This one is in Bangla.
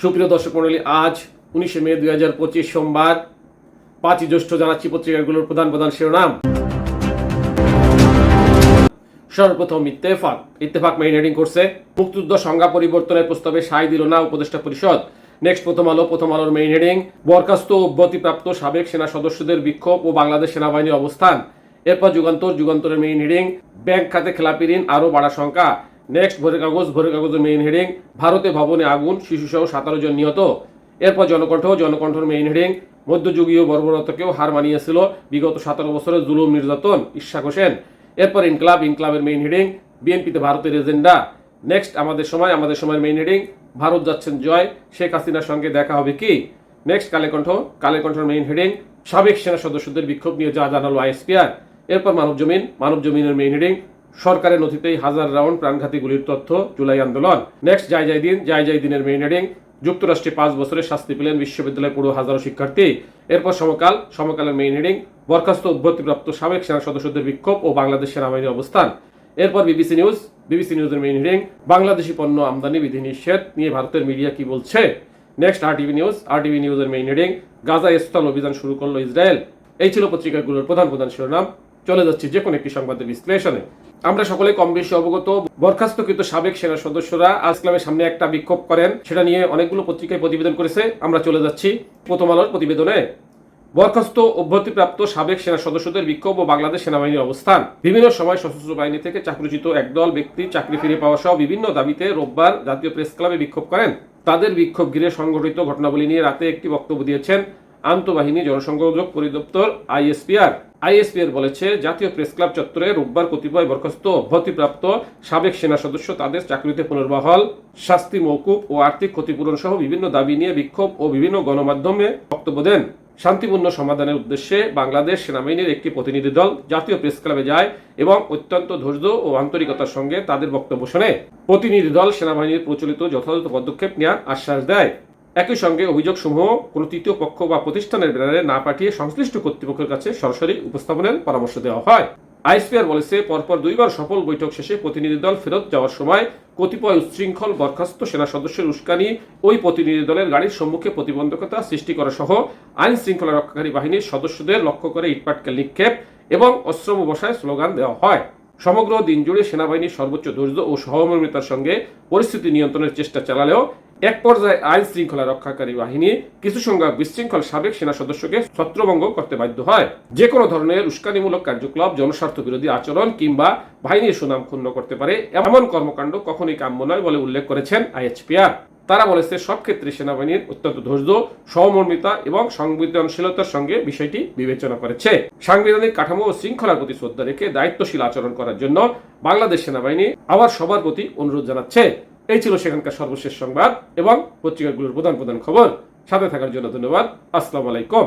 সুপ্রিয় দর্শক মণ্ডলী, আজ 19 মে 2025 সোমবার 5 জ্যৈষ্ঠ। জানাচ্ছি পত্রিকাগুলোর প্রধান প্রধান শিরোনাম। সর্বপ্রথম ইত্তেফাক মেইন হেডিং করছে মুক্তিযুদ্ধ সংজ্ঞা পরিবর্তনের প্রস্তাবে সায় দিল না উপদেষ্টা পরিষদ। নেক্সট প্রথম আলোর মেইন হেডিং বরখাস্ত ও অব্যাহতিপ্রাপ্ত সাবেক সেনা সদস্যদের বিক্ষোভ ও বাংলাদেশ সেনাবাহিনীর অবস্থান। এরপর যুগান্তরের মেইন হেডিং ব্যাংক খাতে খেলাপি ঋণ আরও বাড়ার শঙ্কা। নেক্সট ভোরের কাগজের মেইন হেডিং ভারতে ভবনে আগুন, শিশুসহ 17 জন নিহত। এরপর জনকণ্ঠর মেইন হেডিং মধ্যযুগীয় বর্বরতাকেও হার মানিয়েছিল বিগত 17 বছরের জুলুম নির্যাতন, ইশাক হোসেন। এরপর ইনকলাবের মেইন হেডিং বিএনপিতে ভারতের এজেন্ডা। নেক্সট আমাদের সময়ের মেইন হেডিং ভারত যাচ্ছেন জয়, শেখ হাসিনার সঙ্গে দেখা হবে কি। নেক্সট কালেকণ্ঠর মেইন হেডিং সাবেক সেনা সদস্যদের বিক্ষোভ নিয়ে যা জানালো আইএসপিআর। এরপর মানবজমিনের মেইন হেডিং সরকারের নথিতেই হাজার রাউন্ড প্রাণঘাতী গুলির তথ্য, জুলাই আন্দোলন। নেক্সট যাই দিনের মেইন হেডিং যুক্তরাষ্ট্রে 5 বছরের শাস্তি পেলেন বিশ্ববিদ্যালয়ে পড়ুয়া হাজারো শিক্ষার্থী। এরপর সমকালের মেইন হেডিং বরখাস্ত অব্যাহতিপ্রাপ্ত সাবেক সেনা সদস্যদের বিক্ষোভ ও বাংলাদেশ সেনাবাহিনীর অবস্থান। এরপর বিবিসি নিউজের মেইন হেডিং বাংলাদেশি পণ্য আমদানি বিধি নিষেধ নিয়ে ভারতের মিডিয়া কি বলছে। নেক্সট আরটিভি নিউজের মেইন হেডিং গাজায় স্থল অভিযান শুরু করলো ইসরায়েল। এই ছিল পত্রিকাগুলোর প্রধান শিরোনাম। চলে যাচ্ছি যে কোনো একটি সংবাদের বিশ্লেষণে। আমরা সকলে কম বেশি অবগত, বরখাস্তকৃত সাবেক সেনা সদস্যরা আজ ক্লাবের সামনে একটা বিক্ষোভ করেন, সেটা নিয়ে অনেকগুলো পত্রিকায় প্রতিবেদন করেছে। আমরা চলে যাচ্ছি প্রথম আলোর প্রতিবেদনে। বরখাস্ত অব্যাহতিপ্রাপ্ত সাবেক সেনা সদস্যদের বিক্ষোভ ও বাংলাদেশ সেনাবাহিনীর অবস্থান। বিভিন্ন সময় সশস্ত্র বাহিনী থেকে চাকরিচ্যুত একদল ব্যক্তি চাকরি ফিরে পাওয়া সহ বিভিন্ন দাবিতে রোববার জাতীয় প্রেস ক্লাবে বিক্ষোভ করেন। তাদের বিক্ষোভ ঘিরে সংঘটিত ঘটনাবলী নিয়ে রাতে একটি বক্তব্য দিয়েছেন আন্তঃবাহিনী জনসংযোগ পরিদপ্তর আইএসপিআর বলেছে, জাতীয় প্রেস ক্লাব চত্বরে রোববার কতিপয় বরখাস্ত অব্যাহতিপ্রাপ্ত সাবেক সেনা সদস্য তাদের চাকরিতে পুনর্বহাল, শাস্তি মওকুফ ও আর্থিক ক্ষতিপূরণ সহ বিভিন্ন দাবি নিয়ে বিক্ষোভ ও বিভিন্ন গণমাধ্যমে বক্তব্য দেন। শান্তিপূর্ণ সমাধানের উদ্দেশ্যে বাংলাদেশ সেনাবাহিনীর একটি প্রতিনিধি দল জাতীয় প্রেস ক্লাবে যায় এবং অত্যন্ত ধৈর্য ও আন্তরিকতার সঙ্গে তাদের বক্তব্য শোনে। প্রতিনিধি দল সেনাবাহিনীর প্রচলিত যথাযথ পদক্ষেপ নেওয়ার আশ্বাস দেয়। একই সঙ্গে অভিযোগসমূহ কোনো তৃতীয় পক্ষ বা প্রতিষ্ঠানের ব্যানারে না পাঠিয়ে সংশ্লিষ্ট কর্তৃপক্ষের কাছে সরাসরি উপস্থাপনের পরামর্শ দেওয়া হয়। আইএসপিআর বলেছে, পরপর 2 বার সফল বৈঠক শেষে প্রতিনিধি দল ফেরত যাওয়ার সময় কতিপয় উচ্ছৃঙ্খল বরখাস্ত সেনা সদস্যের উস্কানি, ওই প্রতিনিধি দলের গাড়ির সম্মুখে প্রতিবন্ধকতা সৃষ্টি করা সহ আইন শৃঙ্খলা রক্ষাকারী বাহিনীর সদস্যদের লক্ষ্য করে ইটপাটকেল নিক্ষেপ এবং অস্ত্র বসায় স্লোগান দেওয়া হয়। সমগ্র দিন জুড়ে সেনাবাহিনীর সর্বোচ্চ ধৈর্য ও সহমর্মিতার সঙ্গে পরিস্থিতি নিয়ন্ত্রণের চেষ্টা চালালেও এক পর্যায়ে আইন শৃঙ্খলা রক্ষাকারী বাহিনী কিছু সংখ্যক বিশৃঙ্খল সাবেক সেনা সদস্যকে ছত্রভঙ্গ করতে বাধ্য হয়। যে কোনো ধরনের উস্কানিমূলক কার্যকলাপ, জনস্বার্থ বিরোধী আচরণ কিংবা বাহিনীর সুনাম ক্ষুণ্ণ করতে পারে এমন কর্মকাণ্ড কখনোই কাম্য নয় বলে উল্লেখ করেছেন আইএসপিআর। তারা বলেছে, সব ক্ষেত্রে সেনাবাহিনীর অত্যন্ত ধৈর্য, সহমর্মিতা এবং সংবেদনশীলতার সঙ্গে বিষয়টি বিবেচনা করেছে। সাংবিধানিক কাঠামো ও শৃঙ্খলার প্রতি শ্রদ্ধা রেখে দায়িত্বশীল আচরণ করার জন্য বাংলাদেশ সেনাবাহিনী আবার সবার প্রতি অনুরোধ জানাচ্ছে। এই ছিল সেখানকার সর্বশেষ সংবাদ এবং পত্রিকাগুলোর প্রধান খবর। সাথে থাকার জন্য ধন্যবাদ। আসসালামু আলাইকুম।